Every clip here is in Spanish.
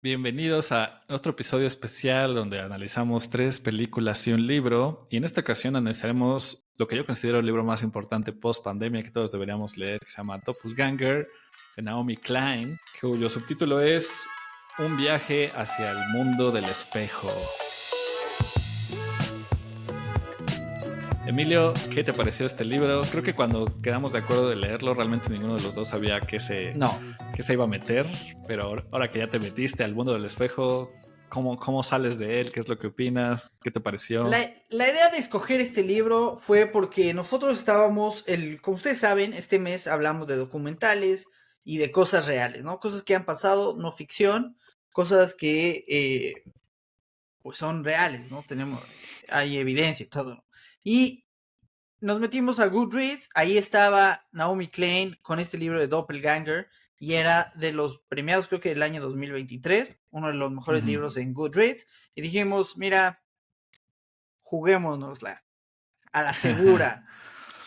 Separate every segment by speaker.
Speaker 1: Bienvenidos a otro episodio especial donde analizamos 3 películas y un libro. Y en esta ocasión analizaremos lo que yo considero el libro más importante post pandemia que todos deberíamos leer, que se llama Doppelganger, de Naomi Klein, cuyo subtítulo es Un viaje hacia el mundo del espejo. Emilio, ¿qué te pareció este libro? Creo que cuando quedamos de acuerdo de leerlo, realmente ninguno de los dos sabía
Speaker 2: No,
Speaker 1: qué se iba a meter, pero ahora que ya te metiste al mundo del espejo, ¿cómo sales de él? ¿Qué es lo que opinas? ¿Qué te pareció?
Speaker 2: la idea de escoger este libro fue porque nosotros estábamos, como ustedes saben, este mes hablamos de documentales y de cosas reales, ¿no? Cosas que han pasado, no ficción, cosas que pues son reales, ¿no? Hay evidencia y todo, ¿no? Y nos metimos a Goodreads, ahí estaba Naomi Klein con este libro de Doppelganger y era de los premiados creo que del año 2023, uno de los mejores
Speaker 1: Ujú.
Speaker 2: libros en Goodreads, y dijimos, mira, juguémonosla a la segura.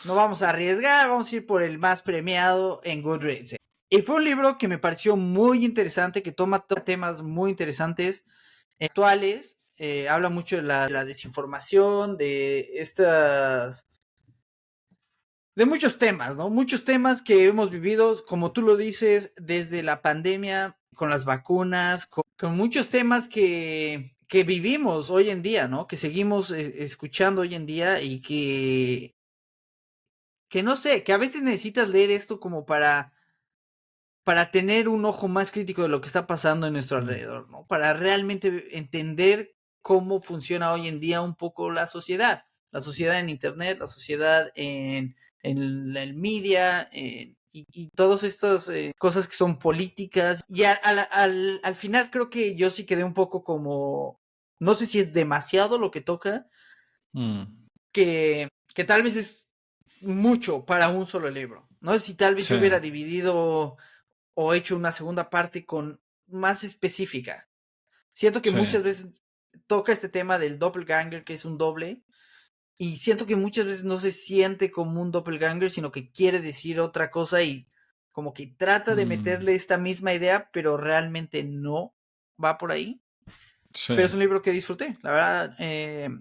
Speaker 2: No vamos a arriesgar, vamos a ir por el más premiado en Goodreads. Y fue un libro que me pareció muy interesante, que toma temas muy interesantes, actuales. Habla mucho de la desinformación, de muchos temas, ¿no? Muchos temas que hemos vivido, como tú lo dices, desde la pandemia, con las vacunas, con muchos temas que vivimos hoy en día, ¿no? Que seguimos escuchando hoy en día y que no sé, que a veces necesitas leer esto como para tener un ojo más crítico de lo que está pasando en nuestro
Speaker 1: Mm.
Speaker 2: alrededor, ¿no? Para realmente entender cómo funciona hoy en día un poco la sociedad en internet, la sociedad en el media, y todas estas cosas que son políticas. Y al final creo que yo sí quedé un poco como, no sé si es demasiado lo que toca,
Speaker 1: Mm.
Speaker 2: que tal vez es mucho para un solo libro. No sé si tal vez
Speaker 1: Sí,
Speaker 2: yo hubiera dividido o hecho una segunda parte con más específica. Siento que
Speaker 1: sí.
Speaker 2: muchas veces toca este tema del doppelganger, que es un doble, y siento que muchas veces no se siente como un doppelganger, sino que quiere decir otra cosa y como que trata de
Speaker 1: Mm.
Speaker 2: meterle esta misma idea, pero realmente no va por ahí.
Speaker 1: Sí.
Speaker 2: Pero es un libro que disfruté, la verdad,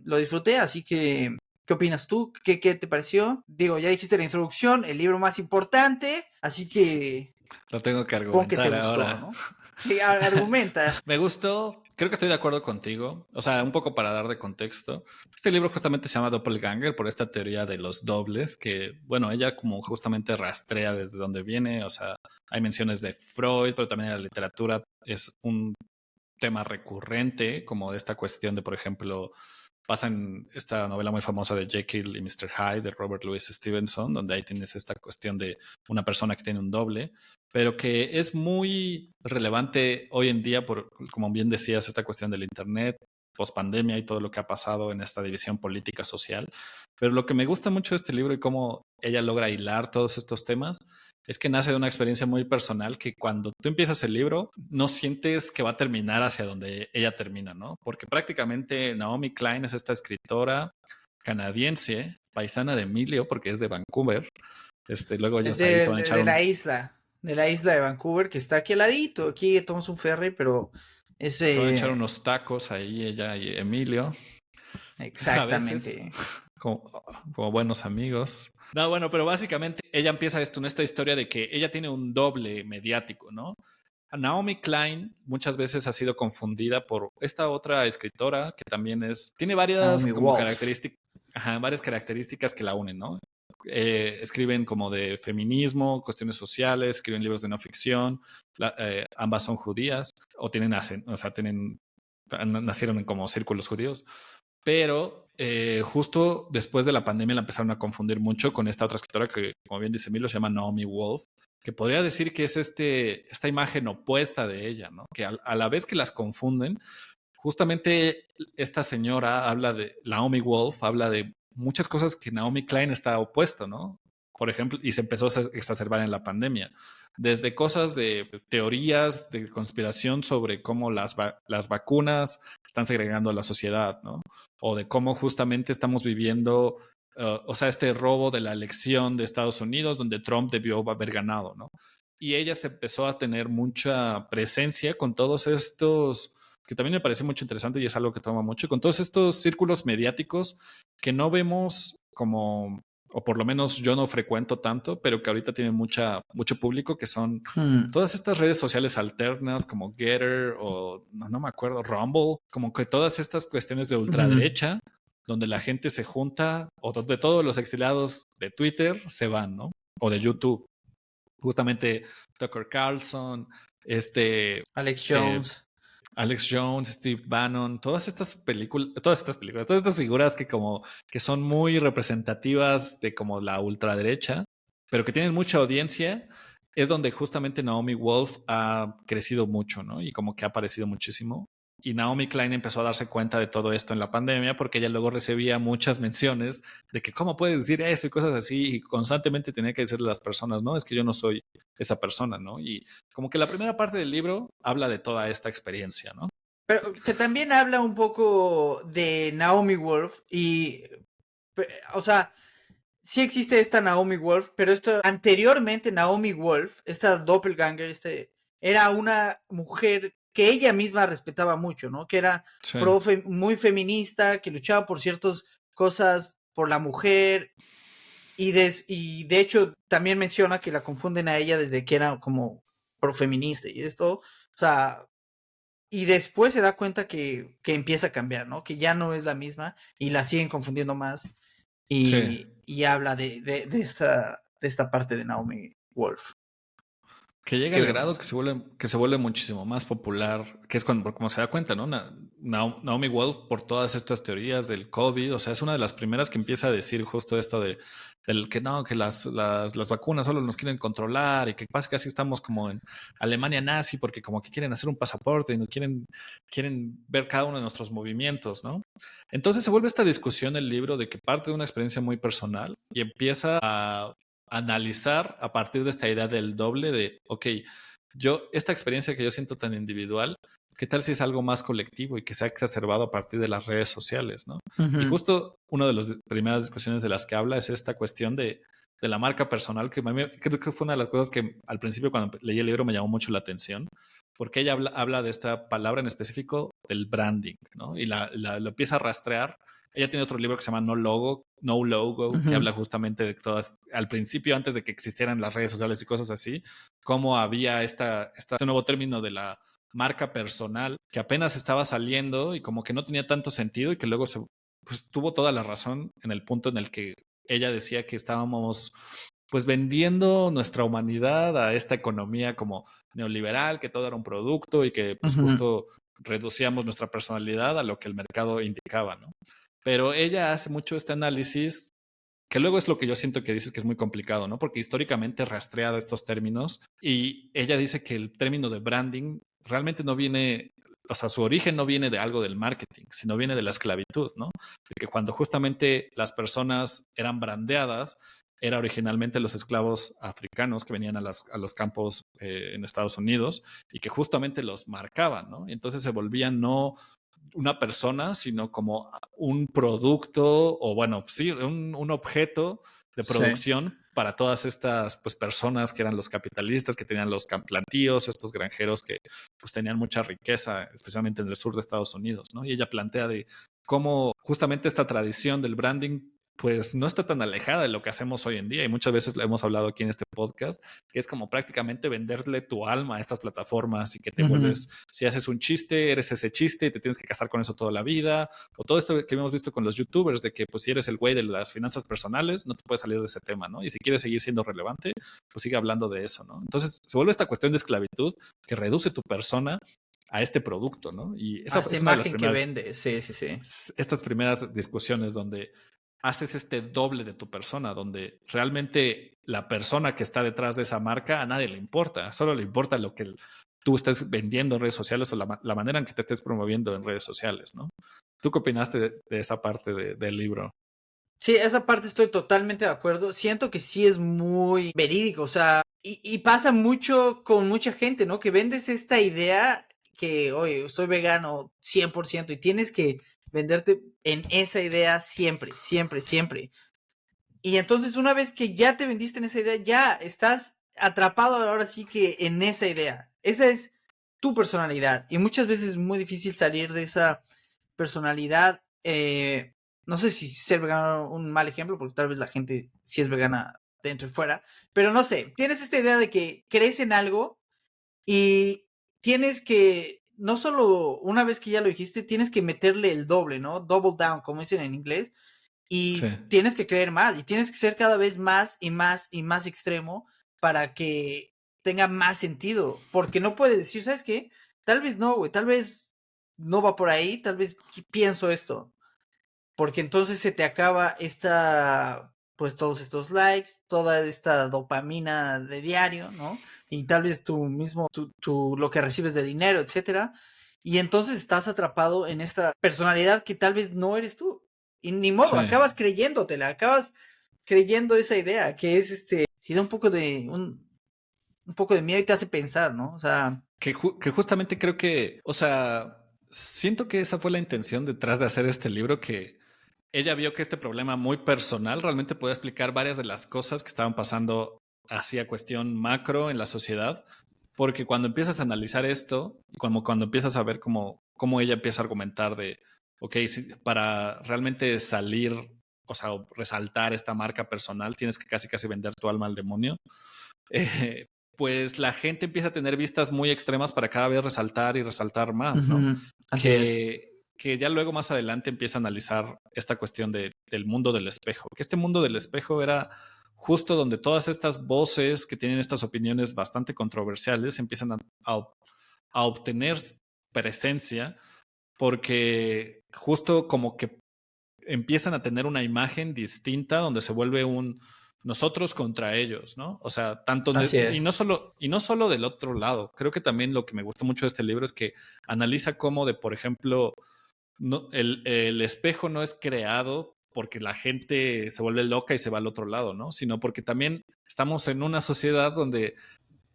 Speaker 2: lo disfruté, así que, ¿qué opinas tú? ¿Qué te pareció? Digo, ya dijiste la introducción, el libro más importante, así que
Speaker 1: Lo tengo que
Speaker 2: supongo que te
Speaker 1: argumentar
Speaker 2: gustó,
Speaker 1: ahora.
Speaker 2: ¿no? Argumenta.
Speaker 1: Me gustó, creo que estoy de acuerdo contigo. O sea, un poco para dar de contexto. Este libro justamente se llama Doppelganger por esta teoría de los dobles, que, bueno, ella como justamente rastrea desde dónde viene. O sea, hay menciones de Freud, pero también en la literatura es un tema recurrente, como de esta cuestión de, por ejemplo, pasa en esta novela muy famosa de Jekyll y Mr. Hyde de Robert Louis Stevenson, donde ahí tienes esta cuestión de una persona que tiene un doble, pero que es muy relevante hoy en día por, como bien decías, esta cuestión del Internet, pospandemia y todo lo que ha pasado en esta división política social. Pero lo que me gusta mucho de este libro y cómo ella logra hilar todos estos temas es que nace de una experiencia muy personal que cuando tú empiezas el libro no sientes que va a terminar hacia donde ella termina, ¿no? Porque prácticamente Naomi Klein es esta escritora canadiense, paisana de Emilio, porque es de Vancouver. Luego
Speaker 2: Es
Speaker 1: ellos ahí se van a echar
Speaker 2: de la isla de Vancouver, que está aquí al ladito. Aquí tomamos un ferry, pero es
Speaker 1: se van a echar unos tacos ahí ella y Emilio, a veces,
Speaker 2: exactamente.
Speaker 1: como, como buenos amigos. No, bueno, pero básicamente ella empieza esto en esta historia de que ella tiene un doble mediático, ¿no? Naomi Klein muchas veces ha sido confundida por esta otra escritora que también tiene varias
Speaker 2: Naomi
Speaker 1: como
Speaker 2: Wolf.
Speaker 1: características, varias características que la unen, ¿no? Escriben como de feminismo, cuestiones sociales, escriben libros de no ficción, ambas son judías o o sea, nacieron en como círculos judíos, pero justo después de la pandemia la empezaron a confundir mucho con esta otra escritora que, como bien dice Milo, se llama Naomi Wolf, que podría decir que es esta imagen opuesta de ella, ¿no? Que a la vez que las confunden, justamente esta señora habla de, Naomi Wolf habla de muchas cosas que Naomi Klein está opuesto, ¿no? Por ejemplo, y se empezó a exacerbar en la pandemia. Desde cosas de teorías de conspiración sobre cómo las vacunas están segregando a la sociedad, ¿no? O de cómo justamente estamos viviendo, o sea, este robo de la elección de Estados Unidos donde Trump debió haber ganado, ¿no? y ella se empezó a tener mucha presencia con todos estos, que también me parece mucho interesante y es algo que toma mucho, con todos estos círculos mediáticos que no vemos como, o por lo menos yo no frecuento tanto, pero que ahorita tienen mucho público, que son todas estas redes sociales alternas como Getter o no me acuerdo, Rumble, como que todas estas cuestiones de ultraderecha, donde la gente se junta o donde todos los exiliados de Twitter se van, ¿no? O de YouTube. Justamente Tucker Carlson,
Speaker 2: Alex Jones.
Speaker 1: Alex Jones, Steve Bannon, todas estas figuras que son muy representativas de como la ultraderecha, pero que tienen mucha audiencia, es donde justamente Naomi Wolf ha crecido mucho, ¿no? Y como que ha aparecido muchísimo. Y Naomi Klein empezó a darse cuenta de todo esto en la pandemia porque ella luego recibía muchas menciones de que cómo puedes decir eso y cosas así, y constantemente tenía que decirle a las personas, no, es que yo no soy esa persona, ¿no? Y como que la primera parte del libro habla de toda esta experiencia, ¿no?
Speaker 2: Pero que también habla un poco de Naomi Wolf o sea, sí existe esta Naomi Wolf, pero anteriormente Naomi Wolf, esta doppelganger, era una mujer que ella misma respetaba mucho, ¿no? Que era
Speaker 1: Sí.
Speaker 2: muy feminista, que luchaba por ciertas cosas por la mujer, y de hecho también menciona que la confunden a ella desde que era como profeminista y esto, o sea, y después se da cuenta que empieza a cambiar, ¿no? Que ya no es la misma y la siguen confundiendo más.
Speaker 1: Sí.
Speaker 2: Y habla de esta parte de Naomi Wolf.
Speaker 1: Que llega
Speaker 2: Que
Speaker 1: al grado
Speaker 2: vemos.
Speaker 1: que se vuelve muchísimo más popular, que es cuando, como se da cuenta, ¿no? Naomi Wolf, por todas estas teorías del COVID, o sea, es una de las primeras que empieza a decir justo esto del que no, que las vacunas solo nos quieren controlar y que pasa que así estamos como en Alemania nazi, porque como que quieren hacer un pasaporte y nos quieren ver cada uno de nuestros movimientos, ¿no? Entonces se vuelve esta discusión el libro de que parte de una experiencia muy personal y empieza a analizar a partir de esta idea del doble de, ok, esta experiencia que yo siento tan individual, ¿qué tal si es algo más colectivo y que se ha exacerbado a partir de las redes sociales, ¿no? Y justo una de las primeras discusiones de las que habla es esta cuestión de la marca personal, que creo que fue una de las cosas que al principio cuando leí el libro me llamó mucho la atención, porque ella habla de esta palabra en específico del branding, ¿no? Y lo empieza a rastrear. Ella tiene otro libro que se llama No Logo, que habla justamente de todas, al principio, antes de que existieran las redes sociales y cosas así, cómo había este nuevo término de la marca personal que apenas estaba saliendo y como que no tenía tanto sentido y que luego pues, tuvo toda la razón en el punto en el que ella decía que estábamos pues vendiendo nuestra humanidad a esta economía como neoliberal, que todo era un producto y que pues justo reducíamos nuestra personalidad a lo que el mercado indicaba, ¿no? Pero ella hace mucho este análisis, que luego es lo que yo siento que dices que es muy complicado, ¿no? Porque históricamente rastreado estos términos y ella dice que el término de branding realmente no viene, o sea, su origen no viene de algo del marketing, sino viene de la esclavitud, ¿no? De que cuando justamente las personas eran brandeadas, era originalmente los esclavos africanos que venían a los campos en Estados Unidos y que justamente los marcaban, ¿no? Y entonces se volvían no una persona, sino como un producto o bueno, sí, un objeto de producción para todas estas pues, personas que eran los capitalistas, que tenían los plantíos, estos granjeros que pues tenían mucha riqueza, especialmente en el sur de Estados Unidos, ¿no? Y ella plantea de cómo justamente esta tradición del branding pues no está tan alejada de lo que hacemos hoy en día y muchas veces lo hemos hablado aquí en este podcast, que es como prácticamente venderle tu alma a estas plataformas y que te vuelves, si haces un chiste, eres ese chiste y te tienes que casar con eso toda la vida, o todo esto que hemos visto con los youtubers, de que pues si eres el güey de las finanzas personales, no te puedes salir de ese tema, ¿no? Y si quieres seguir siendo relevante, pues sigue hablando de eso, ¿no? Entonces se vuelve esta cuestión de esclavitud que reduce tu persona a este producto, ¿no? Y esa
Speaker 2: esta
Speaker 1: es una de las
Speaker 2: imagen que
Speaker 1: primeras,
Speaker 2: vende, sí.
Speaker 1: estas primeras discusiones donde haces este doble de tu persona, donde realmente la persona que está detrás de esa marca a nadie le importa, solo le importa lo que tú estés vendiendo en redes sociales o la manera en que te estés promoviendo en redes sociales, ¿no? ¿Tú qué opinaste de esa parte del libro?
Speaker 2: Sí, esa parte estoy totalmente de acuerdo. Siento que sí es muy verídico, o sea, y pasa mucho con mucha gente, ¿no? Que vendes esta idea que, oye, soy vegano 100% y tienes que venderte en esa idea siempre. Y entonces una vez que ya te vendiste en esa idea, ya estás atrapado ahora sí que en esa idea. Esa es tu personalidad. Y muchas veces es muy difícil salir de esa personalidad. No sé si ser vegano es un mal ejemplo, porque tal vez la gente sí es vegana dentro y fuera. Pero no sé, tienes esta idea de que crees en algo y tienes que, no solo una vez que ya lo dijiste, tienes que meterle el doble, ¿no? Double down, como dicen en inglés.
Speaker 1: Sí,
Speaker 2: Y tienes que creer más, y tienes que ser cada vez más y más y más extremo para que tenga más sentido. Porque no puedes decir, ¿sabes qué? Tal vez no, güey, tal vez no va por ahí, tal vez pienso esto. Porque entonces se te acaba pues todos estos likes, toda esta dopamina de diario, ¿no? Y tal vez tú mismo, lo que recibes de dinero, etcétera. Y entonces estás atrapado en esta personalidad que tal vez no eres tú. Y ni modo,
Speaker 1: sí.
Speaker 2: acabas creyéndotela, acabas creyendo esa idea, que es si da un poco de miedo y te hace pensar, ¿no? O sea,
Speaker 1: Que justamente creo que, o sea, siento que esa fue la intención detrás de hacer este libro, que ella vio que este problema muy personal realmente podía explicar varias de las cosas que estaban pasando hacia cuestión macro en la sociedad, porque cuando empiezas a analizar esto, y cuando empiezas a ver cómo ella empieza a argumentar de, ok, para realmente salir, o sea, resaltar esta marca personal, tienes que casi casi vender tu alma al demonio. eh, pues la gente empieza a tener vistas muy extremas para cada vez resaltar y resaltar más, ¿no?
Speaker 2: así es.
Speaker 1: Que ya luego más adelante empieza a analizar esta cuestión del mundo del espejo, que este mundo del espejo era justo donde todas estas voces que tienen estas opiniones bastante controversiales empiezan a, a obtener presencia, porque justo como que empiezan a tener una imagen distinta donde se vuelve un nosotros contra ellos, ¿no? O sea, tanto
Speaker 2: Así es.
Speaker 1: y no solo del otro lado. Creo que también lo que me gustó mucho de este libro es que analiza cómo de, por ejemplo, no, el espejo no es creado porque la gente se vuelve loca y se va al otro lado, ¿no? Sino porque también estamos en una sociedad donde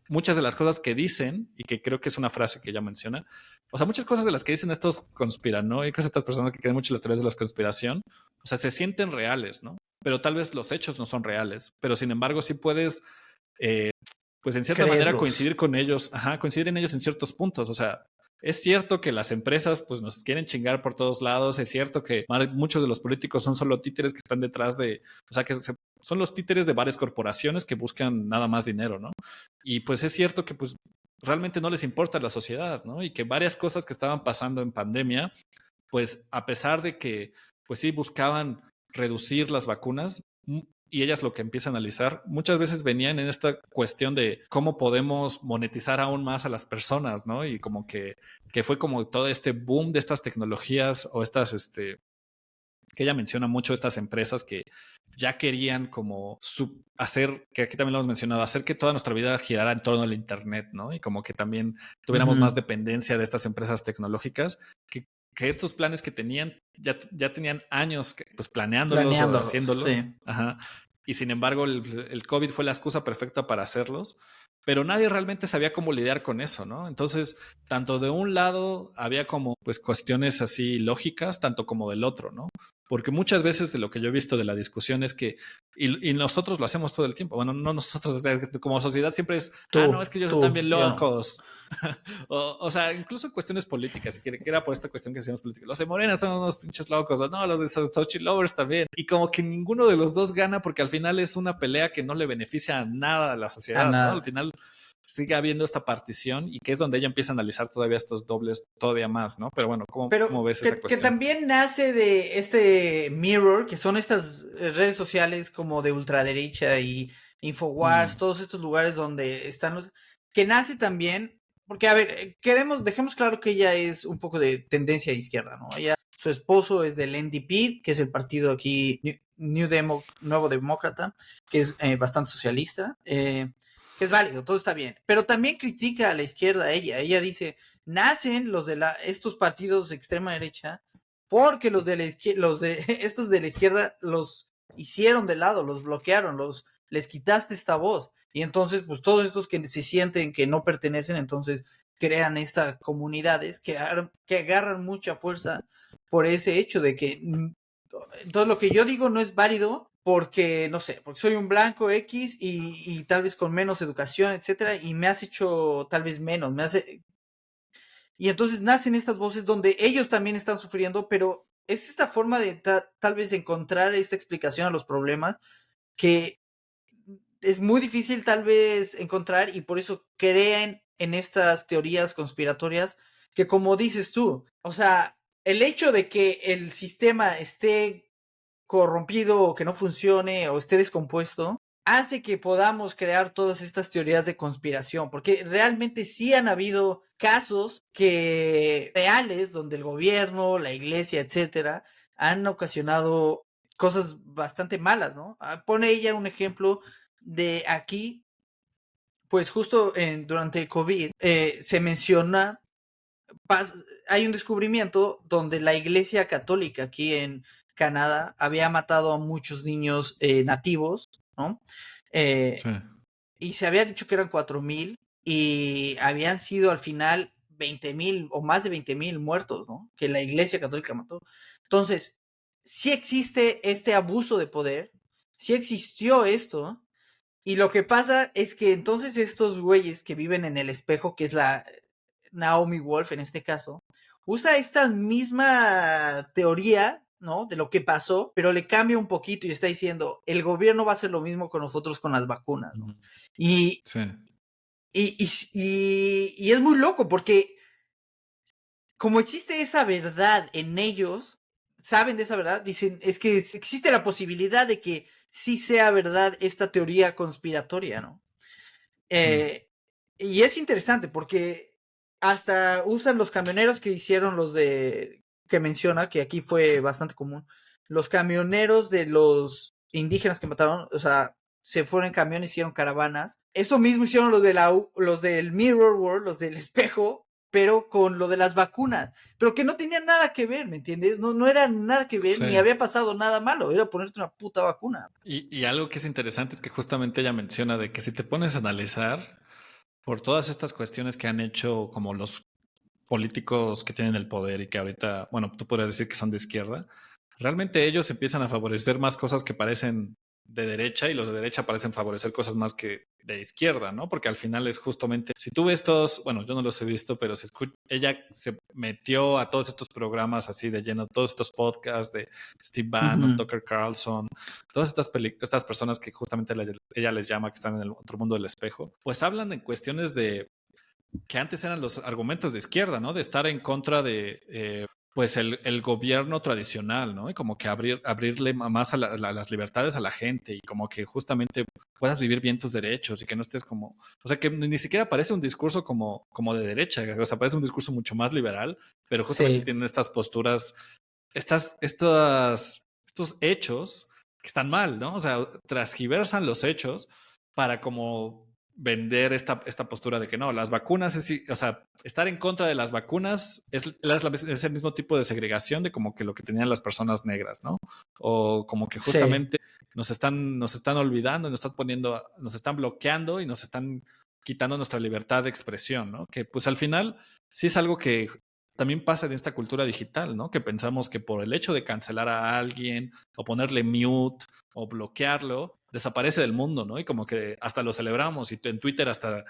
Speaker 1: muchas de las cosas que dicen, y que creo que es una frase que ella menciona, o sea, muchas cosas de las que dicen estos conspiranoicos, estas personas que creen mucho en las teorías de la conspiración, o sea, se sienten reales, ¿no? Pero tal vez los hechos no son reales, pero sin embargo sí puedes, pues en cierta manera
Speaker 2: Creerlos.
Speaker 1: coincidir con ellos, ajá, coincidir en ellos en ciertos puntos, o sea, es cierto que las empresas pues nos quieren chingar por todos lados, es cierto que muchos de los políticos son solo títeres que están detrás de, o sea, son los títeres de varias corporaciones que buscan nada más dinero, ¿no? Y pues es cierto que pues realmente no les importa la sociedad, ¿no? Y que varias cosas que estaban pasando en pandemia, pues a pesar de que pues sí buscaban reducir las vacunas, y ellas lo que empiezan a analizar, muchas veces venían en esta cuestión de cómo podemos monetizar aún más a las personas, ¿no? Y como que fue como todo este boom de estas tecnologías o estas, que ella menciona mucho estas empresas que ya querían como hacer, que aquí también lo hemos mencionado, hacer que toda nuestra vida girara en torno al Internet, ¿no? Y como que también tuviéramos más dependencia de estas empresas tecnológicas, que estos planes que tenían, ya tenían años pues planeándolos o
Speaker 2: Planeándolos,
Speaker 1: haciéndolos.
Speaker 2: sí.
Speaker 1: Ajá. Y sin embargo, el COVID fue la excusa perfecta para hacerlos, pero nadie realmente sabía cómo lidiar con eso, ¿no? Entonces, tanto de un lado había como pues cuestiones así lógicas, tanto como del otro, ¿no? Porque muchas veces de lo que yo he visto de la discusión es que, y nosotros lo hacemos todo el tiempo, bueno, no nosotros, o sea, como sociedad siempre es, no, es que ellos están bien
Speaker 2: Yo no.
Speaker 1: locos. O sea, incluso en cuestiones políticas, si que era por esta cuestión que decíamos política. Los de Morena son unos pinches locos, o no, los de Xochitl Lovers también. Y como que ninguno de los dos gana porque al final es una pelea que no le beneficia a nada a la
Speaker 2: A
Speaker 1: sociedad, ¿no? Al
Speaker 2: nada.
Speaker 1: final sigue habiendo esta partición y que es donde ella empieza a analizar todavía estos dobles todavía más, ¿no? Pero bueno, ¿cómo
Speaker 2: Pero
Speaker 1: ves esa
Speaker 2: que
Speaker 1: cuestión?
Speaker 2: también nace de este Mirror, que son estas redes sociales como de ultraderecha y Infowars,
Speaker 1: Mm,
Speaker 2: todos estos lugares donde están los... Que nace también, porque a ver, dejemos claro que ella es un poco de tendencia izquierda, ¿no? Su esposo es del NDP, que es el partido aquí, Nuevo Demócrata, que es bastante socialista, que es válido, todo está bien. Pero también critica a la izquierda a ella. Ella dice, nacen estos partidos de extrema derecha porque los de la estos de la izquierda los hicieron de lado, los bloquearon, les quitaste esta voz. Y entonces, pues todos estos que se sienten que no pertenecen, entonces crean estas comunidades que agarran mucha fuerza por ese hecho de que entonces lo que yo digo no es válido porque, no sé, porque soy un blanco X y tal vez con menos educación, etcétera, y me has hecho tal vez menos, y entonces nacen estas voces donde ellos también están sufriendo, pero es esta forma de tal vez encontrar esta explicación a los problemas que es muy difícil tal vez encontrar y por eso creen en estas teorías conspiratorias que como dices tú, o sea, el hecho de que el sistema esté corrompido o que no funcione o esté descompuesto, hace que podamos crear todas estas teorías de conspiración, porque realmente sí han habido casos que reales donde el gobierno, la iglesia, etcétera, han ocasionado cosas bastante malas, ¿no? Pone ella un ejemplo de aquí, pues justo durante el COVID se menciona, hay un descubrimiento donde la iglesia católica aquí en Canadá había matado a muchos niños nativos, ¿no?
Speaker 1: Sí.
Speaker 2: Y se había dicho que eran 4,000 y habían sido al final 20,000 o más de 20,000 muertos, ¿no? Que la iglesia católica mató. Entonces, sí existe este abuso de poder, sí existió esto, y lo que pasa es que entonces estos güeyes que viven en el espejo, que es la Naomi Wolf en este caso, usa esta misma teoría, ¿no? De lo que pasó, pero le cambia un poquito y está diciendo, el gobierno va a hacer lo mismo con nosotros con las vacunas, ¿no? Y,
Speaker 1: Sí.
Speaker 2: y es muy loco porque como existe esa verdad en ellos, saben de esa verdad, dicen, es que existe la posibilidad de que sí sea verdad esta teoría conspiratoria, ¿no?
Speaker 1: Sí.
Speaker 2: Y es interesante porque hasta usan los camioneros que hicieron los de que menciona, que aquí fue bastante común, los camioneros de los indígenas que mataron, o sea, se fueron en camión, hicieron caravanas. Eso mismo hicieron los del Mirror World, los del espejo, pero con lo de las vacunas, pero que no tenían nada que ver, ¿me entiendes? No, no era nada que ver, ni
Speaker 1: Sí.
Speaker 2: había pasado nada malo, era ponerte una puta vacuna.
Speaker 1: Y algo que es interesante es que justamente ella menciona de que si te pones a analizar por todas estas cuestiones que han hecho como los políticos que tienen el poder y que ahorita, bueno, tú podrías decir que son de izquierda, realmente ellos empiezan a favorecer más cosas que parecen de derecha y los de derecha parecen favorecer cosas más que de izquierda, ¿no? Porque al final es justamente, si tú ves todos, bueno, yo no los he visto, pero ella se metió a todos estos programas así de lleno, todos estos podcasts de Steve Bannon,
Speaker 2: Ujú.
Speaker 1: Tucker Carlson, todas estas personas que justamente ella les llama que están en el otro mundo del espejo, pues hablan en cuestiones de que antes eran los argumentos de izquierda, ¿no? De estar en contra de, pues, el gobierno tradicional, ¿no? Y como que abrirle más a las libertades a la gente y como que justamente puedas vivir bien tus derechos y que no estés como, o sea, que ni siquiera parece un discurso como de derecha, o sea, parece un discurso mucho más liberal, pero justamente
Speaker 2: Sí,
Speaker 1: tienen estas posturas, estos hechos que están mal, ¿no? O sea, transgiversan los hechos para como vender esta postura de que no, las vacunas, o sea, estar en contra de las vacunas es el mismo tipo de segregación de como que lo que tenían las personas negras, ¿no? O como que
Speaker 2: sí.
Speaker 1: justamente nos están olvidando, nos están bloqueando y nos están quitando nuestra libertad de expresión, ¿no? Que pues al final sí es algo que también pasa en esta cultura digital, ¿no? Que pensamos que por el hecho de cancelar a alguien o ponerle mute o bloquearlo, desaparece del mundo, ¿no? Y como que hasta lo celebramos y en Twitter hasta,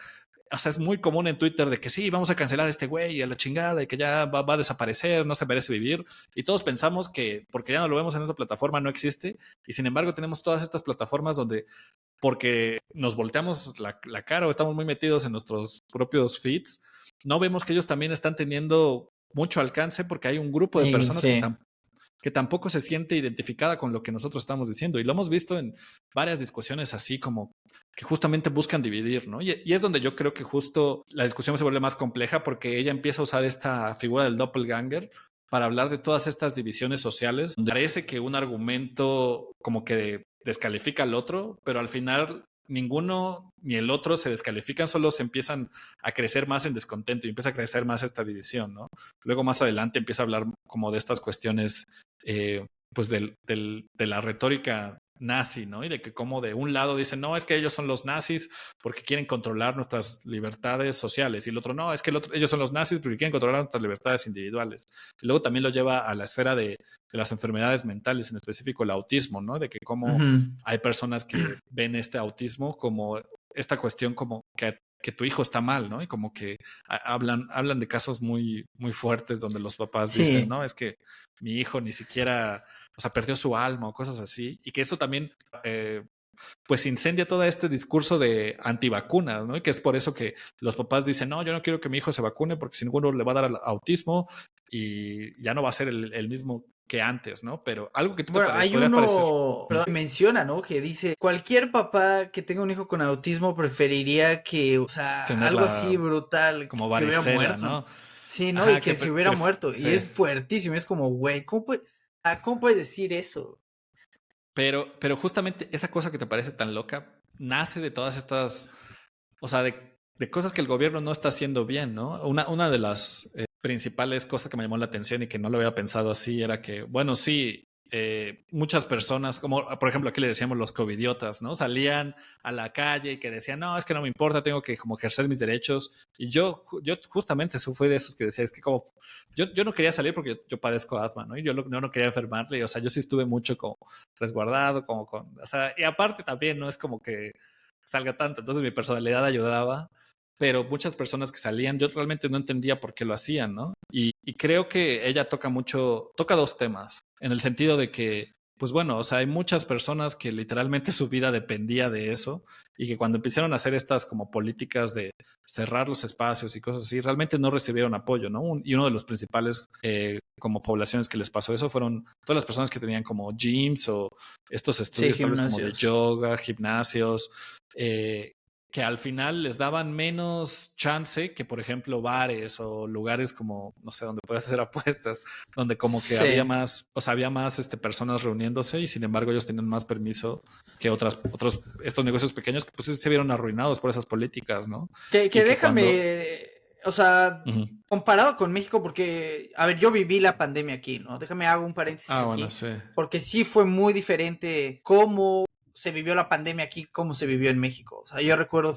Speaker 1: o sea, es muy común en Twitter de que sí, vamos a cancelar a este güey y a la chingada y que ya va a desaparecer, no se merece vivir. Y todos pensamos que porque ya no lo vemos en esa plataforma no existe. Y sin embargo tenemos todas estas plataformas donde porque nos volteamos la cara o estamos muy metidos en nuestros propios feeds, no vemos que ellos también están teniendo mucho alcance porque hay un grupo de
Speaker 2: Y
Speaker 1: personas que,
Speaker 2: sí.
Speaker 1: que tampoco se siente identificada con lo que nosotros estamos diciendo. Y lo hemos visto en varias discusiones así como que justamente buscan dividir, ¿no? Y es donde yo creo que justo la discusión se vuelve más compleja porque ella empieza a usar esta figura del doppelganger para hablar de todas estas divisiones sociales, donde parece que un argumento como que descalifica al otro, pero al final ninguno ni el otro se descalifican, solo se empiezan a crecer más en descontento y empieza a crecer más esta división, ¿no? Luego más adelante empieza a hablar como de estas cuestiones, pues de la retórica nazi, ¿no? Y de que como de un lado dicen, no, es que ellos son los nazis porque quieren controlar nuestras libertades sociales. Y el otro, no, es que ellos son los nazis porque quieren controlar nuestras libertades individuales. Y luego también lo lleva a la esfera de las enfermedades mentales, en específico el autismo, ¿no? De que como
Speaker 2: Ujú.
Speaker 1: hay personas que ven este autismo como esta cuestión como que tu hijo está mal, ¿no? Y como que hablan de casos muy, muy fuertes donde los papás dicen,
Speaker 2: Sí,
Speaker 1: no, es que mi hijo ni siquiera, o sea, perdió su alma o cosas así. Y que esto también, pues, incendia todo este discurso de antivacunas, ¿no? Y que es por eso que los papás dicen, no, yo no quiero que mi hijo se vacune porque sin ninguno le va a dar autismo y ya no va a ser el mismo que antes, ¿no? Pero algo que tú te
Speaker 2: bueno, hay
Speaker 1: podría parecer.
Speaker 2: uno, perdón, que menciona, ¿no? Que dice, cualquier papá que tenga un hijo con autismo preferiría que, o sea,
Speaker 1: Tener
Speaker 2: algo así
Speaker 1: la
Speaker 2: brutal,
Speaker 1: como
Speaker 2: que hubiera
Speaker 1: varicela,
Speaker 2: muerto.
Speaker 1: ¿no?
Speaker 2: Sí, ¿no? Y
Speaker 1: Ajá,
Speaker 2: que se hubiera muerto. Y
Speaker 1: sí.
Speaker 2: es fuertísimo, es como, güey, ¿cómo puedes decir eso?
Speaker 1: Pero justamente esa cosa que te parece tan loca nace de todas estas, o sea, de cosas que el gobierno no está haciendo bien, ¿no? Una de las principales cosas que me llamó la atención y que no lo había pensado así era que, bueno, sí, muchas personas, como por ejemplo aquí le decíamos los covidiotas, ¿no? Salían a la calle y que decían, no, es que no me importa, tengo que como ejercer mis derechos. Y yo justamente fui de esos que decía, es que como, yo no quería salir porque yo padezco asma, ¿no? Y yo no quería enfermarle, o sea, yo sí estuve mucho como resguardado, como con, o sea, y aparte también no es como que salga tanto, entonces mi personalidad ayudaba, pero muchas personas que salían, yo realmente no entendía por qué lo hacían, ¿no? Y creo que ella toca dos temas, en el sentido de que, pues bueno, o sea, hay muchas personas que literalmente su vida dependía de eso y que cuando empezaron a hacer estas como políticas de cerrar los espacios y cosas así, realmente no recibieron apoyo, ¿no? Y uno de los principales como poblaciones que les pasó eso fueron todas las personas que tenían como gyms o estos
Speaker 2: Sí,
Speaker 1: estudios tal vez como de
Speaker 2: gimnasios.
Speaker 1: yoga, gimnasios, eh, que al final les daban menos chance que, por ejemplo, bares o lugares como, no sé, donde puedes hacer apuestas, donde como que había
Speaker 2: Sí.
Speaker 1: más, o sea, había más personas reuniéndose y sin embargo ellos tenían más permiso que estos negocios pequeños que pues se vieron arruinados por esas políticas, ¿no?
Speaker 2: Que
Speaker 1: Y que cuando...
Speaker 2: déjame, o sea,
Speaker 1: Ujú.
Speaker 2: comparado con México, porque, a ver, yo viví la pandemia aquí, ¿no? Déjame hago un paréntesis
Speaker 1: Ah, bueno,
Speaker 2: aquí,
Speaker 1: sí.
Speaker 2: porque sí fue muy diferente cómo se vivió la pandemia aquí, cómo se vivió en México. O sea, yo recuerdo,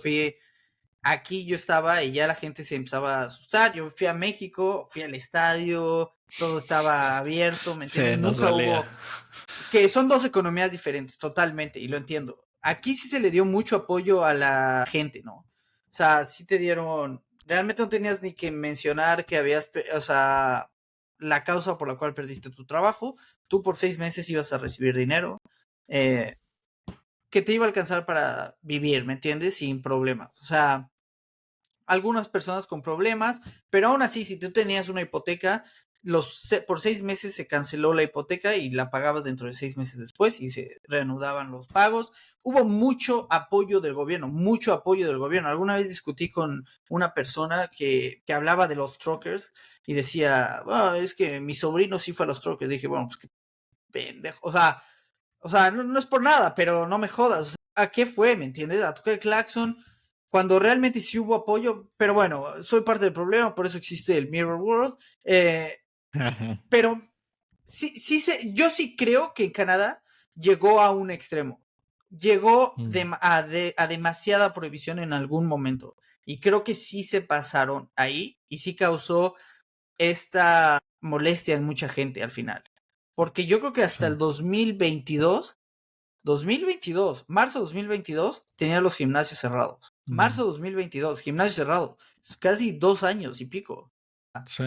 Speaker 2: aquí yo estaba y ya la gente se empezaba a asustar. Yo fui a México, fui al estadio, todo estaba abierto, ¿me entiendes?
Speaker 1: Sí, nos
Speaker 2: Nunca
Speaker 1: valía.
Speaker 2: hubo, que son dos economías diferentes, totalmente, y lo entiendo. Aquí sí se le dio mucho apoyo a la gente, ¿no? O sea, sí te dieron, realmente no tenías ni que mencionar que habías, o sea, la causa por la cual perdiste tu trabajo, tú por 6 meses ibas a recibir dinero, eh, que te iba a alcanzar para vivir, ¿me entiendes? Sin problemas. O sea, algunas personas con problemas, pero aún así, si tú tenías una hipoteca, por 6 meses se canceló la hipoteca y la pagabas dentro de 6 meses después y se reanudaban los pagos. Hubo mucho apoyo del gobierno, mucho apoyo del gobierno. Alguna vez discutí con una persona que hablaba de los truckers y decía, "Ah, es que mi sobrino sí fue a los truckers". Dije, bueno, pues qué pendejo. O sea, no, no es por nada, pero no me jodas. O sea, ¿a qué fue? ¿Me entiendes? A tocar el claxon cuando realmente sí hubo apoyo. Pero bueno, soy parte del problema, por eso existe el Mirror World. Pero yo sí creo que en Canadá llegó a un extremo. Llegó
Speaker 1: Mm.
Speaker 2: a demasiada prohibición en algún momento. Y creo que sí se pasaron ahí y sí causó esta molestia en mucha gente al final. Porque yo creo que
Speaker 1: Sí.
Speaker 2: hasta el 2022, marzo 2022, tenía los gimnasios cerrados.
Speaker 1: Mm.
Speaker 2: Marzo 2022, gimnasio cerrado. Es casi 2 años y pico.
Speaker 1: Sí.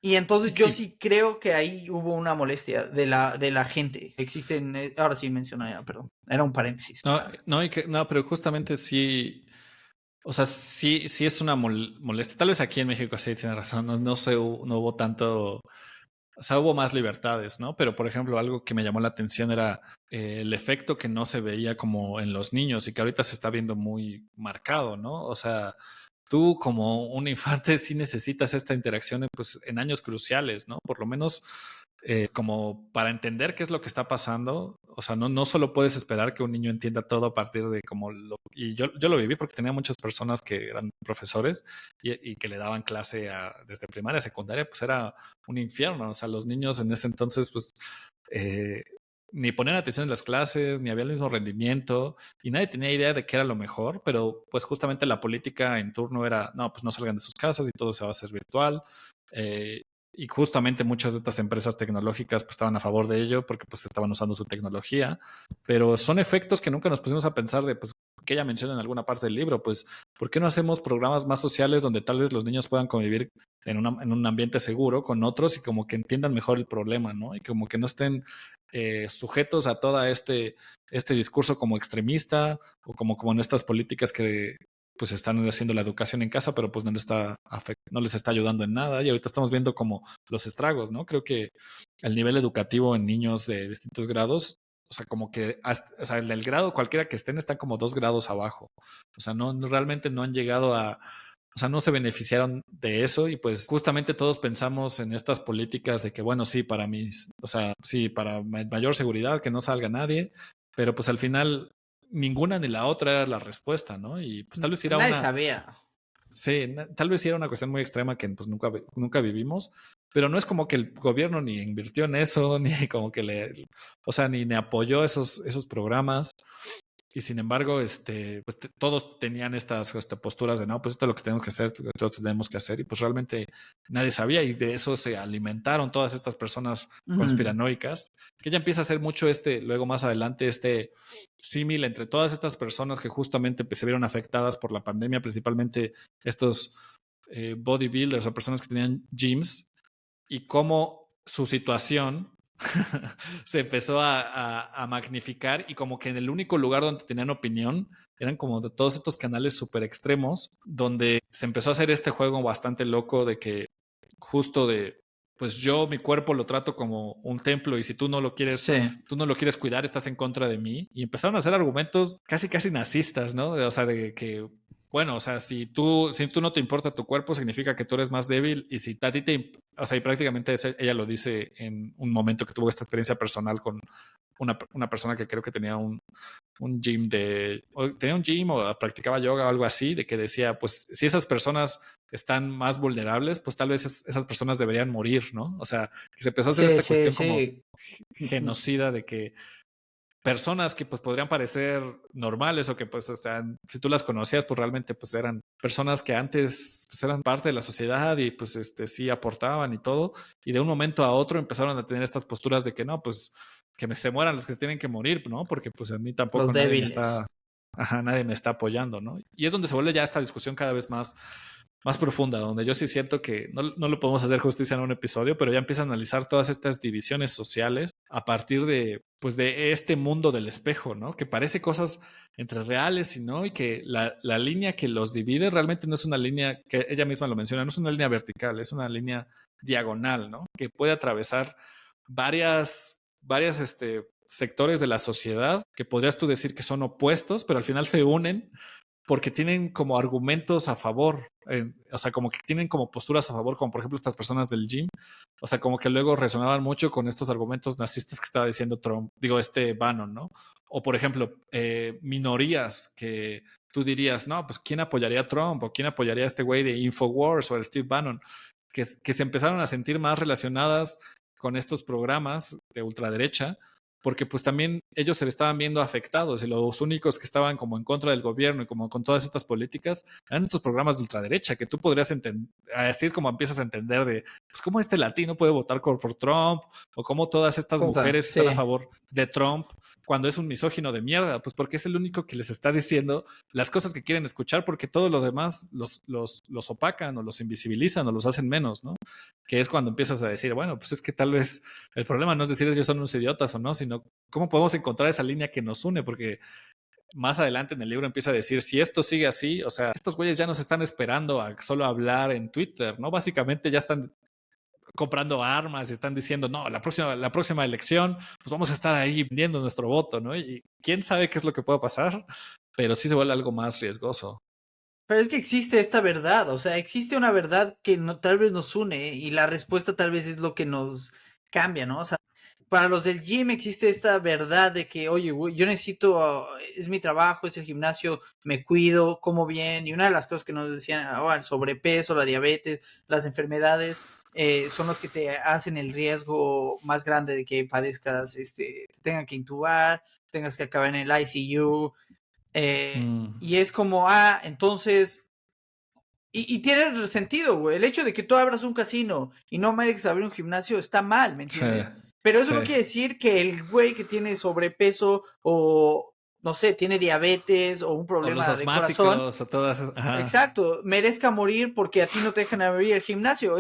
Speaker 2: Y entonces yo
Speaker 1: Y,
Speaker 2: sí creo que ahí hubo una molestia de la gente. Existen, ahora sí mencioné, perdón. Era un paréntesis
Speaker 1: no,
Speaker 2: para.
Speaker 1: no, no, pero justamente sí, o sea, sí es una molestia. Tal vez aquí en México sí tiene razón, no sé, no hubo tanto, o sea, hubo más libertades, ¿no? Pero, por ejemplo, algo que me llamó la atención era el efecto que no se veía como en los niños y que ahorita se está viendo muy marcado, ¿no? O sea, tú como un infante sí necesitas esta interacción pues, en años cruciales, ¿no? Por lo menos como para entender qué es lo que está pasando. O sea, no solo puedes esperar que un niño entienda todo a partir de como lo... Y yo lo viví porque tenía muchas personas que eran profesores y que le daban clase desde primaria, secundaria, pues era un infierno. O sea, los niños en ese entonces, pues... Eh, ni ponían atención en las clases, ni había el mismo rendimiento, y nadie tenía idea de qué era lo mejor, pero pues justamente la política en turno era, no, pues no salgan de sus casas y todo se va a hacer virtual. Eh, y justamente muchas de estas empresas tecnológicas pues estaban a favor de ello porque pues estaban usando su tecnología, pero son efectos que nunca nos pusimos a pensar de pues que ella menciona en alguna parte del libro, pues ¿por qué no hacemos programas más sociales donde tal vez los niños puedan convivir en un ambiente seguro con otros y como que entiendan mejor el problema, ¿no? Y como que no estén sujetos a todo este discurso como extremista o como en estas políticas que pues están haciendo la educación en casa, pero pues no les está ayudando en nada. Y ahorita estamos viendo como los estragos, ¿no? Creo que el nivel educativo en niños de distintos grados, o sea, como que, o sea, el grado cualquiera que están como 2 grados abajo. O sea, realmente no han llegado o sea, no se beneficiaron de eso y pues justamente todos pensamos en estas políticas de que, bueno, sí, o sea, sí, para mayor seguridad, que no salga nadie, pero pues al final ninguna ni la otra era la respuesta, ¿no? Y pues tal vez era
Speaker 2: Nadie sabía.
Speaker 1: sí, tal vez sí era una cuestión muy extrema que pues nunca vivimos, pero no es como que el gobierno ni invirtió en eso, ni como que o sea, ni apoyó esos programas. Y sin embargo, pues todos tenían estas posturas de, no, pues esto es lo que tenemos que hacer, esto lo tenemos que hacer. Y pues realmente nadie sabía y de eso se alimentaron todas estas personas conspiranoicas, que ya empieza a ser mucho luego más adelante, símil entre todas estas personas que justamente pues, se vieron afectadas por la pandemia, principalmente estos bodybuilders o personas que tenían gyms y cómo su situación se empezó a magnificar y como que en el único lugar donde tenían opinión eran como de todos estos canales súper extremos donde se empezó a hacer este juego bastante loco de que justo de pues yo mi cuerpo lo trato como un templo y si
Speaker 2: Sí.
Speaker 1: tú no lo quieres cuidar estás en contra de mí y empezaron a hacer argumentos casi nazistas, ¿no? O sea, de que bueno, o sea, si tú no te importa tu cuerpo, significa que tú eres más débil. Y si a ti o sea, y prácticamente ella lo dice en un momento que tuvo esta experiencia personal con una persona que creo que tenía un gym tenía un gym o practicaba yoga o algo así, de que decía, pues si esas personas están más vulnerables, pues tal vez esas personas deberían morir, ¿no? O sea, que se empezó a hacer
Speaker 2: Sí,
Speaker 1: esta
Speaker 2: sí,
Speaker 1: cuestión como
Speaker 2: sí.
Speaker 1: genocida de que personas que pues podrían parecer normales o que pues o sea, si tú las conocías pues realmente pues eran personas que antes pues eran parte de la sociedad y pues sí aportaban y todo y de un momento a otro empezaron a tener estas posturas de que no pues que se mueran los que tienen que morir, ¿no? Porque pues a mí
Speaker 2: Los
Speaker 1: tampoco
Speaker 2: débiles.
Speaker 1: nadie me está apoyando, ¿no? Y es donde se vuelve ya esta discusión cada vez más profunda, donde yo sí siento que no lo podemos hacer justicia en un episodio, pero ya empieza a analizar todas estas divisiones sociales a partir pues de este mundo del espejo, ¿no? Que parece cosas entre reales y no, y que la línea que los divide realmente no es una línea, que ella misma lo menciona, no es una línea vertical, es una línea diagonal, ¿no? Que puede atravesar varias sectores de la sociedad que podrías tú decir que son opuestos, pero al final se unen porque tienen como argumentos a favor, o sea, como que tienen como posturas a favor, como por ejemplo estas personas del gym, o sea, como que luego resonaban mucho con estos argumentos nazistas que estaba diciendo Trump, digo, Bannon, ¿no? O por ejemplo, minorías que tú dirías, no, pues ¿quién apoyaría a Trump? ¿O quién apoyaría a este güey de Infowars o el Steve Bannon? Que se empezaron a sentir más relacionadas con estos programas de ultraderecha, porque pues también ellos se estaban viendo afectados y los únicos que estaban como en contra del gobierno y como con todas estas políticas eran estos programas de ultraderecha que tú podrías entender, así es como empiezas a entender de, pues cómo este latino puede votar por Trump o cómo todas estas mujeres están a
Speaker 2: Sí.
Speaker 1: favor de Trump cuando es un misógino de mierda, pues porque es el único que les está diciendo las cosas que quieren escuchar porque todo lo demás los opacan o los invisibilizan o los hacen menos, ¿no? Que es cuando empiezas a decir, bueno, pues es que tal vez el problema no es decir ellos son unos idiotas o no, sino cómo podemos encontrar esa línea que nos une, porque más adelante en el libro empieza a decir, si esto sigue así, o sea, estos güeyes ya nos están esperando a solo hablar en Twitter, ¿no? Básicamente ya están comprando armas y están diciendo, no, la próxima elección, pues vamos a estar ahí vendiendo nuestro voto, ¿no? Y quién sabe qué es lo que pueda pasar, pero sí se vuelve algo más riesgoso.
Speaker 2: Pero es que existe esta verdad, o sea, existe una verdad que no, tal vez nos une y la respuesta tal vez es lo que nos cambia, ¿no? O sea, para los del gym existe esta verdad de que, oye, güey, yo necesito, es mi trabajo, es el gimnasio, me cuido, como bien, y una de las cosas que nos decían, oh, el sobrepeso, la diabetes, las enfermedades, son los que te hacen el riesgo más grande de que padezcas, te tengan que intubar, tengas que acabar en el ICU. Y es como, entonces... Y tiene sentido, güey. El hecho de que tú abras un casino y no me dejes abrir un gimnasio está mal, ¿me entiendes? Pero eso no quiere decir que el güey que tiene sobrepeso o, no sé, tiene diabetes o un problema de corazón,
Speaker 1: o todas. Ajá.
Speaker 2: Exacto, merezca morir porque a ti no te dejan abrir el gimnasio.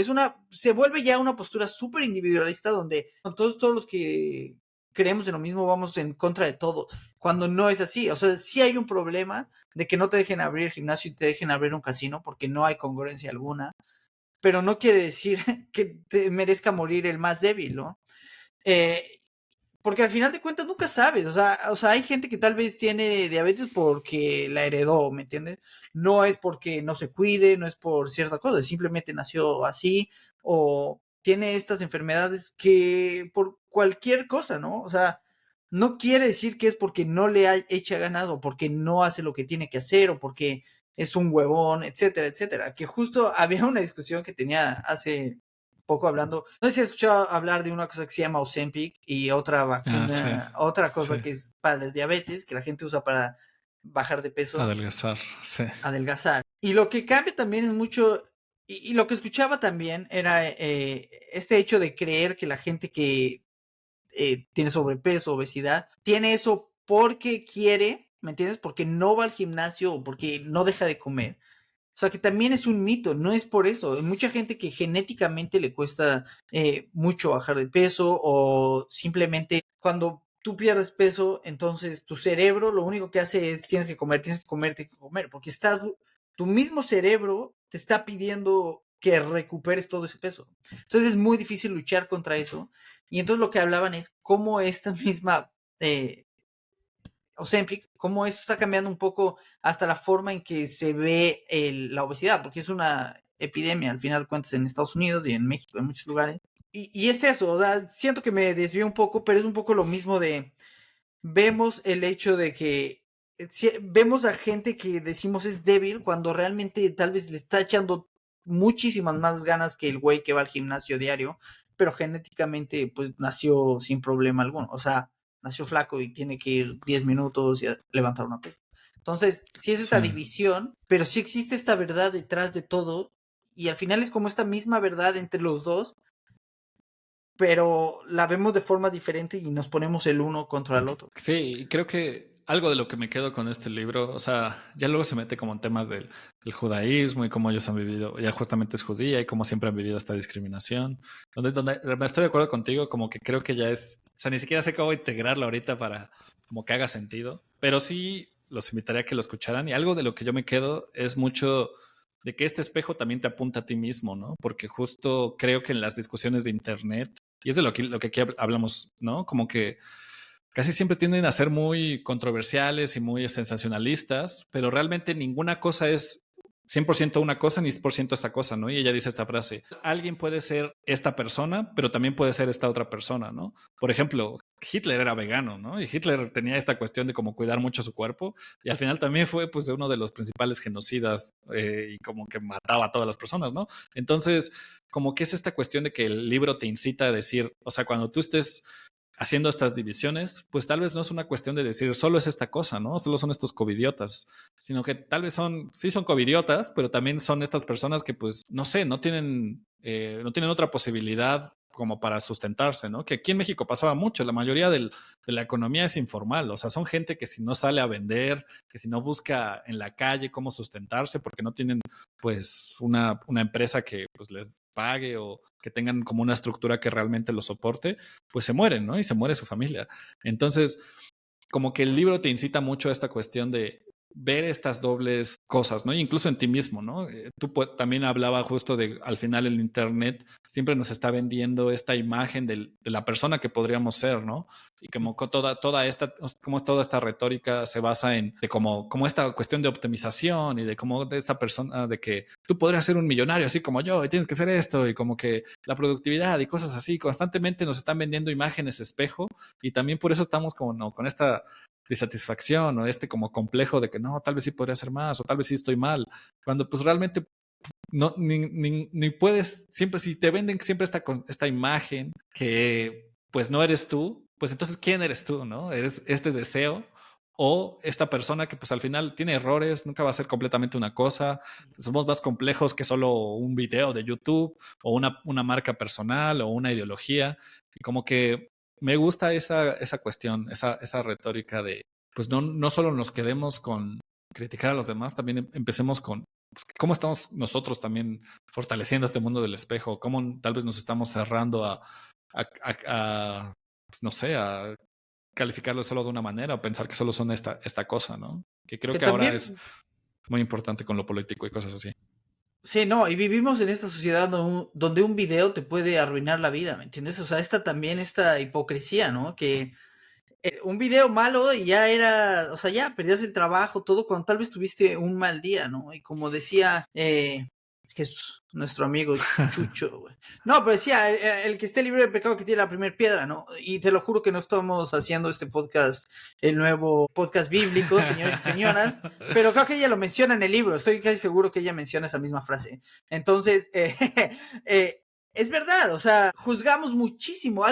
Speaker 2: Se vuelve ya una postura súper individualista donde todos los que creemos en lo mismo vamos en contra de todo, cuando no es así. O sea, sí hay un problema de que no te dejen abrir el gimnasio y te dejen abrir un casino porque no hay congruencia alguna, pero no quiere decir que te merezca morir el más débil, ¿no? Porque al final de cuentas nunca sabes, o sea, hay gente que tal vez tiene diabetes porque la heredó, ¿me entiendes? No es porque no se cuide, no es por cierta cosa, simplemente nació así o tiene estas enfermedades que por cualquier cosa, ¿no? O sea, no quiere decir que es porque no le echa ganas o porque no hace lo que tiene que hacer o porque es un huevón, etcétera, etcétera. Que justo había una discusión que tenía hace poco hablando, no sé si has escuchado hablar de una cosa que se llama Ozempic y otra vacuna, otra cosa que es para la diabetes, que la gente usa para bajar de peso.
Speaker 1: Adelgazar, sí.
Speaker 2: Adelgazar. Y lo que cambia también es mucho, y lo que escuchaba también era este hecho de creer que la gente que tiene sobrepeso, obesidad, tiene eso porque quiere, ¿me entiendes? Porque no va al gimnasio o porque no deja de comer. O sea, que también es un mito, no es por eso. Hay mucha gente que genéticamente le cuesta mucho bajar de peso o simplemente cuando tú pierdes peso, entonces tu cerebro lo único que hace es tienes que comer, tienes que comer, tienes que comer, porque tu mismo cerebro te está pidiendo que recuperes todo ese peso. Entonces es muy difícil luchar contra eso. Y entonces lo que hablaban es cómo esta misma Ozempic, cómo esto está cambiando un poco hasta la forma en que se ve la obesidad, porque es una epidemia al final de cuentas en Estados Unidos y en México, en muchos lugares. Y es eso, o sea, siento que me desvío un poco, pero es un poco lo mismo de, vemos el hecho de que vemos a gente que decimos es débil cuando realmente tal vez le está echando muchísimas más ganas que el güey que va al gimnasio diario, pero genéticamente pues nació sin problema alguno, o sea, nació flaco y tiene que ir 10 minutos y levantar una pesa. Entonces, sí es esta división, pero sí existe esta verdad detrás de todo y al final es como esta misma verdad entre los dos, pero la vemos de forma diferente y nos ponemos el uno contra el otro.
Speaker 1: Sí, creo que algo de lo que me quedo con este libro, o sea, ya luego se mete como en temas del judaísmo y cómo ellos han vivido, ya justamente es judía y cómo siempre han vivido esta discriminación, donde me estoy de acuerdo contigo, como que creo que ya es, o sea, ni siquiera sé cómo integrarlo ahorita para como que haga sentido, pero sí los invitaría a que lo escucharan y algo de lo que yo me quedo es mucho de que este espejo también te apunta a ti mismo, ¿no? Porque justo creo que en las discusiones de internet, y es de lo que aquí hablamos, ¿no? Como que casi siempre tienden a ser muy controversiales y muy sensacionalistas, pero realmente ninguna cosa es 100% una cosa ni 100% esta cosa, ¿no? Y ella dice esta frase, alguien puede ser esta persona, pero también puede ser esta otra persona, ¿no? Por ejemplo, Hitler era vegano, ¿no? Y Hitler tenía esta cuestión de como cuidar mucho su cuerpo y al final también fue pues uno de los principales genocidas y como que mataba a todas las personas, ¿no? Entonces, como que es esta cuestión de que el libro te incita a decir, o sea, cuando tú estés haciendo estas divisiones, pues tal vez no es una cuestión de decir solo es esta cosa, ¿no? Solo son estos covidiotas, sino que tal vez sí son covidiotas, pero también son estas personas que pues, no sé, no tienen otra posibilidad como para sustentarse, ¿no? Que aquí en México pasaba mucho, la mayoría de la economía es informal, o sea, son gente que si no sale a vender, que si no busca en la calle cómo sustentarse, porque no tienen pues una empresa que pues les pague o que tengan como una estructura que realmente lo soporte, pues se mueren, ¿no? Y se muere su familia. Entonces, como que el libro te incita mucho a esta cuestión de ver estas dobles cosas, ¿no? Y incluso en ti mismo, ¿no? Tú también hablaba justo de, al final el Internet siempre nos está vendiendo esta imagen de la persona que podríamos ser, ¿no? Y como toda esta retórica se basa en de como esta cuestión de optimización y de cómo de esta persona, de que tú podrías ser un millonario así como yo y tienes que hacer esto y como que la productividad y cosas así, constantemente nos están vendiendo imágenes espejo y también por eso estamos como no, con esta disatisfacción o este como complejo de que no, tal vez sí podría hacer más o tal vez sí estoy mal, cuando pues realmente no, ni puedes, siempre si te venden siempre esta imagen que pues no eres tú, pues entonces ¿quién eres tú, no? ¿Eres este deseo o esta persona que pues al final tiene errores, nunca va a ser completamente una cosa, somos más complejos que solo un video de YouTube o una marca personal o una ideología? Y como que me gusta esa cuestión, esa retórica de pues no solo nos quedemos con criticar a los demás, también empecemos con pues, cómo estamos nosotros también fortaleciendo este mundo del espejo, cómo tal vez nos estamos cerrando pues, no sé, a calificarlo solo de una manera o pensar que solo son esta cosa, ¿no? Que creo
Speaker 2: Que
Speaker 1: que ahora es
Speaker 2: también,
Speaker 1: muy importante con lo político y cosas así.
Speaker 2: sí, no, y vivimos en esta sociedad donde un video te puede arruinar la vida, ¿me entiendes? O sea, esta hipocresía, ¿no? Que un video malo y ya era, o sea, ya perdías el trabajo, todo, cuando tal vez tuviste un mal día, ¿no? Y como decía Jesús, nuestro amigo Chucho, güey. No, pero decía, el que esté libre de pecado que tiene la primera piedra, ¿no? Y te lo juro que no estamos haciendo este podcast, el nuevo podcast bíblico, señores y señoras, pero creo que ella lo menciona en el libro, estoy casi seguro que ella menciona esa misma frase. Entonces, es verdad, o sea, juzgamos muchísimo.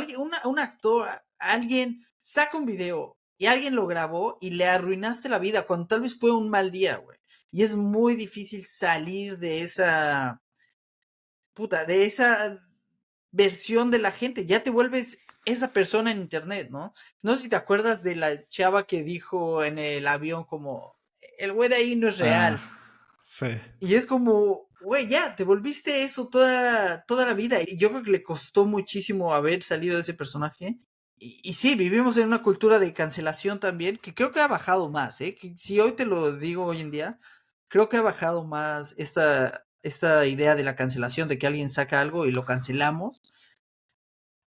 Speaker 2: Un actor, alguien saca un video y alguien lo grabó y le arruinaste la vida cuando tal vez fue un mal día, güey. Y es muy difícil salir de de esa versión de la gente. Ya te vuelves esa persona en internet, ¿no? No sé si te acuerdas de la chava que dijo en el avión como, el güey de ahí no es
Speaker 1: Ah,
Speaker 2: real.
Speaker 1: sí.
Speaker 2: Y es como, güey, ya, te volviste eso toda la vida. Y yo creo que le costó muchísimo haber salido de ese personaje. Y sí, vivimos en una cultura de cancelación también, que creo que ha bajado más, ¿eh? Que si hoy te lo digo hoy en día, creo que ha bajado más esta idea de la cancelación, de que alguien saca algo y lo cancelamos.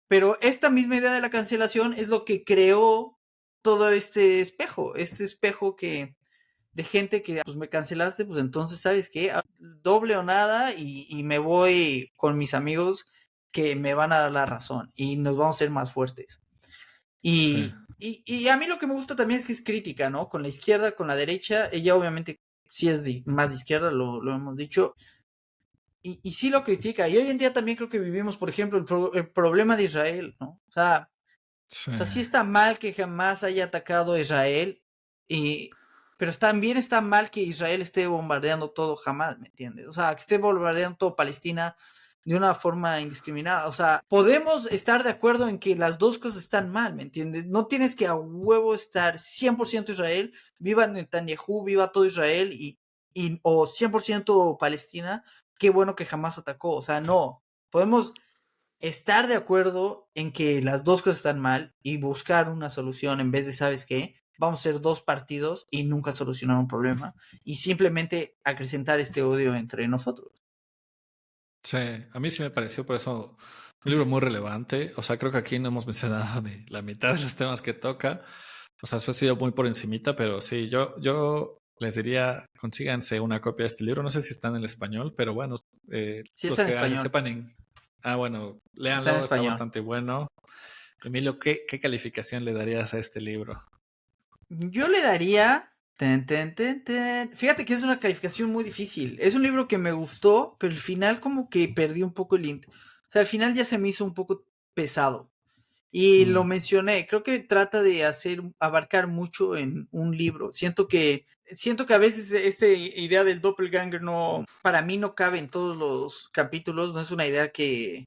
Speaker 2: Pero esta misma idea de la cancelación es lo que creó todo este espejo que de gente que pues me cancelaste, pues entonces, ¿sabes qué? Doble o nada y me voy con mis amigos que me van a dar la razón y nos vamos a ser más fuertes.
Speaker 1: Sí.
Speaker 2: Y a mí lo que me gusta también es que es crítica, ¿no? Con la izquierda, con la derecha, ella obviamente sí es más de izquierda, lo hemos dicho, y sí lo critica. Y hoy en día también creo que vivimos, por ejemplo, el problema de Israel, ¿no?
Speaker 1: Sí.
Speaker 2: O sea, sí está mal que jamás haya atacado a Israel, y, pero también está mal que Israel esté bombardeando todo jamás, ¿me entiendes? O sea, que esté bombardeando todo Palestina de una forma indiscriminada. O sea, podemos estar de acuerdo en que las dos cosas están mal, ¿me entiendes? No tienes que a huevo estar 100% Israel, viva Netanyahu, viva todo Israel o 100% Palestina, qué bueno que jamás atacó. O sea, no. Podemos estar de acuerdo en que las dos cosas están mal y buscar una solución en vez de, ¿sabes qué? Vamos a ser dos partidos y nunca solucionar un problema y simplemente acrecentar este odio entre nosotros.
Speaker 1: Sí, a mí sí me pareció por eso un libro muy relevante. O sea, creo que aquí no hemos mencionado ni la mitad de los temas que toca. O sea, eso ha sido muy por encimita, pero sí, yo les diría, consíganse una copia de este libro. No sé si está en el español, pero bueno,
Speaker 2: Sí,
Speaker 1: los
Speaker 2: está en
Speaker 1: que
Speaker 2: español.
Speaker 1: sepan bueno,
Speaker 2: Está en
Speaker 1: léanlo, está
Speaker 2: español.
Speaker 1: bastante bueno. Emilio, ¿qué calificación le darías a este libro?
Speaker 2: Yo le daría... Fíjate que es una calificación muy difícil. Es un libro que me gustó, pero al final como que perdí un poco O sea, al final ya se me hizo un poco pesado. Y lo
Speaker 1: Mm,
Speaker 2: mencioné, creo que trata de abarcar mucho en un libro. Siento que a veces esta idea del doppelganger para mí no cabe en todos los capítulos, no es una idea que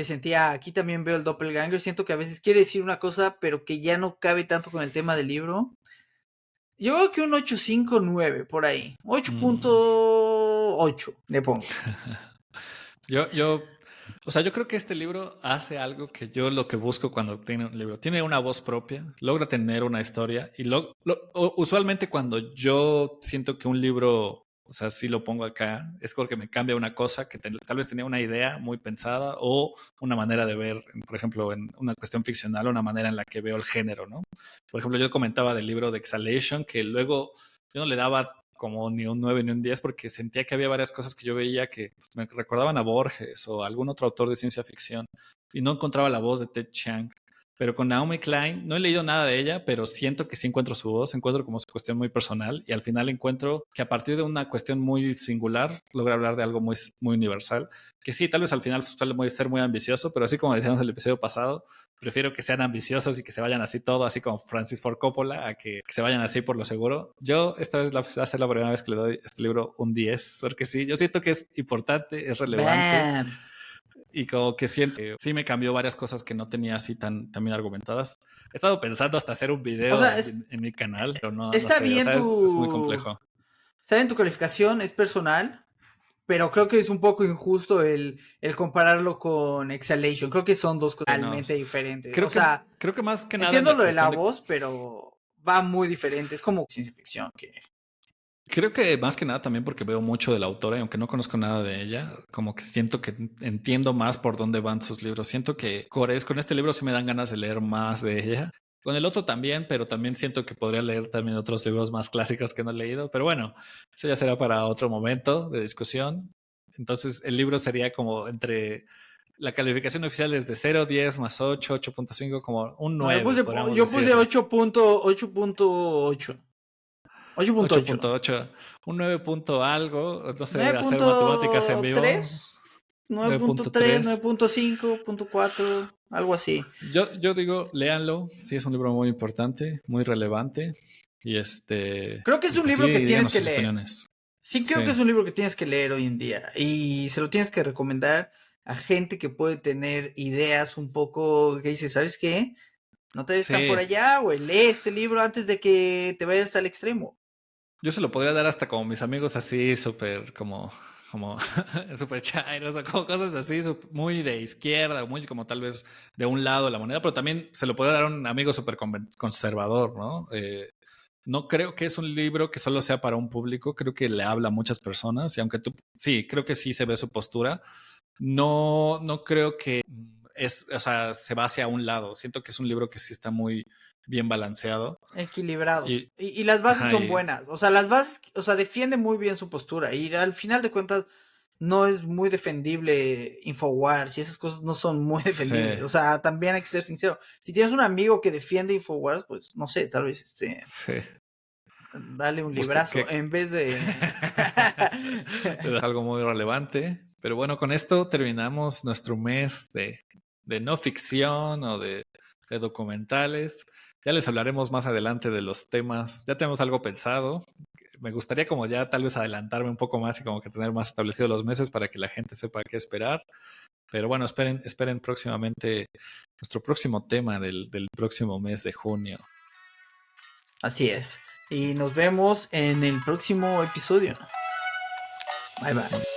Speaker 2: sentía, aquí también veo el doppelganger, siento que a veces quiere decir una cosa, pero que ya no cabe tanto con el tema del libro. Yo creo que un 8.5 9 por ahí, ocho punto
Speaker 1: mm.
Speaker 2: ocho le pongo.
Speaker 1: Yo, o sea, yo creo que este libro hace algo que yo lo que busco cuando tiene un libro. Tiene una voz propia, logra tener una historia y usualmente cuando yo siento que un libro, o sea, sí lo pongo acá, es porque me cambia una cosa que tal vez tenía una idea muy pensada o una manera de ver, por ejemplo, en una cuestión ficcional, una manera en la que veo el género, ¿no? Por ejemplo, yo comentaba del libro de Exhalation que luego yo no le daba como ni un 9 ni un 10 porque sentía que había varias cosas que yo veía que pues, me recordaban a Borges o a algún otro autor de ciencia ficción y no encontraba la voz de Ted Chiang. Pero con Naomi Klein no he leído nada de ella, pero siento que sí encuentro su voz, encuentro como su cuestión muy personal y al final encuentro que a partir de una cuestión muy singular logra hablar de algo muy universal, que sí, tal vez al final suele ser muy ambicioso, pero así como decíamos en el episodio pasado, prefiero que sean ambiciosos y que se vayan así todo, así como Francis Ford Coppola, a que se vayan así por lo seguro. Yo esta vez va a ser la primera vez que le doy este libro un 10, porque sí, yo siento que es importante, es relevante.
Speaker 2: Bam.
Speaker 1: Y como que siento que sí me cambió varias cosas que no tenía así tan bien argumentadas. He estado pensando hasta hacer un
Speaker 2: O
Speaker 1: video
Speaker 2: sea,
Speaker 1: en mi canal, pero no
Speaker 2: está
Speaker 1: sé, o
Speaker 2: bien
Speaker 1: sea, es muy complejo.
Speaker 2: está bien tu calificación, es personal, pero creo que es un poco injusto el compararlo con Exhalation. Creo que son dos cosas
Speaker 1: No,
Speaker 2: totalmente diferentes. O
Speaker 1: creo que,
Speaker 2: sea,
Speaker 1: creo que más que nada en
Speaker 2: entiendo
Speaker 1: la
Speaker 2: lo de la
Speaker 1: cuestión de...
Speaker 2: voz, pero va muy diferente. Es como ciencia ficción.
Speaker 1: Creo que más que nada también porque veo mucho de la autora y aunque no conozco nada de ella, como que siento que entiendo más por dónde van sus libros. Siento que con este libro sí me dan ganas de leer más de ella. Con el otro también, pero también siento que podría leer también otros libros más clásicos que no he leído. Pero bueno, eso ya será para otro momento de discusión. Entonces el libro sería como entre... La calificación oficial es de 0, 10 más 8, 8.5, como un
Speaker 2: No,
Speaker 1: 9, podríamos
Speaker 2: yo puse
Speaker 1: decirle.
Speaker 2: 8.8. 8.8.
Speaker 1: 8.8, un 9 punto algo, no sé, hacer matemáticas en vivo,
Speaker 2: 9.3, 9.3,
Speaker 1: 9.3.
Speaker 2: 9.5, 9.4, algo así.
Speaker 1: Yo digo, léanlo, sí es un libro muy importante, muy relevante
Speaker 2: Creo que es
Speaker 1: y
Speaker 2: un
Speaker 1: pues sí,
Speaker 2: libro que tienes
Speaker 1: díganos
Speaker 2: que
Speaker 1: sus
Speaker 2: leer.
Speaker 1: opiniones.
Speaker 2: Sí, creo que
Speaker 1: Sí,
Speaker 2: es un libro que tienes que leer hoy en día y se lo tienes que recomendar a gente que puede tener ideas un poco que dice, ¿sabes qué? No te vayas tan por
Speaker 1: sí.
Speaker 2: allá, güey, lee este libro antes de que te vayas al extremo.
Speaker 1: Yo se lo podría dar hasta como mis amigos así, súper como súper chairos o como cosas así, muy de izquierda, muy como tal vez de un lado de la moneda, pero también se lo podría dar a un amigo súper conservador, ¿no? No creo que es un libro que solo sea para un público, creo que le habla a muchas personas y aunque tú, sí, creo que sí se ve su postura, no creo que o sea, se va hacia un lado. Siento que es un libro que sí está muy bien balanceado
Speaker 2: Equilibrado.
Speaker 1: y,
Speaker 2: Y las bases
Speaker 1: ajá,
Speaker 2: son buenas. O sea, las bases, o sea, defiende muy bien su postura. Y al final de cuentas, no es muy defendible Infowars y esas cosas no son muy
Speaker 1: sí,
Speaker 2: defendibles. O sea, también hay que ser sincero. Si tienes un amigo que defiende Infowars, pues no sé, tal vez
Speaker 1: sí.
Speaker 2: dale un
Speaker 1: Busca
Speaker 2: librazo
Speaker 1: que
Speaker 2: en vez de.
Speaker 1: es algo muy relevante. Pero bueno, con esto terminamos nuestro mes de no ficción o de documentales. Ya les hablaremos más adelante de los temas. Ya tenemos algo pensado. Me gustaría como ya tal vez adelantarme un poco más y como que tener más establecidos los meses para que la gente sepa qué esperar. Pero bueno, esperen próximamente nuestro próximo tema del próximo mes de junio.
Speaker 2: Así es. Y nos vemos en el próximo episodio. Bye bye.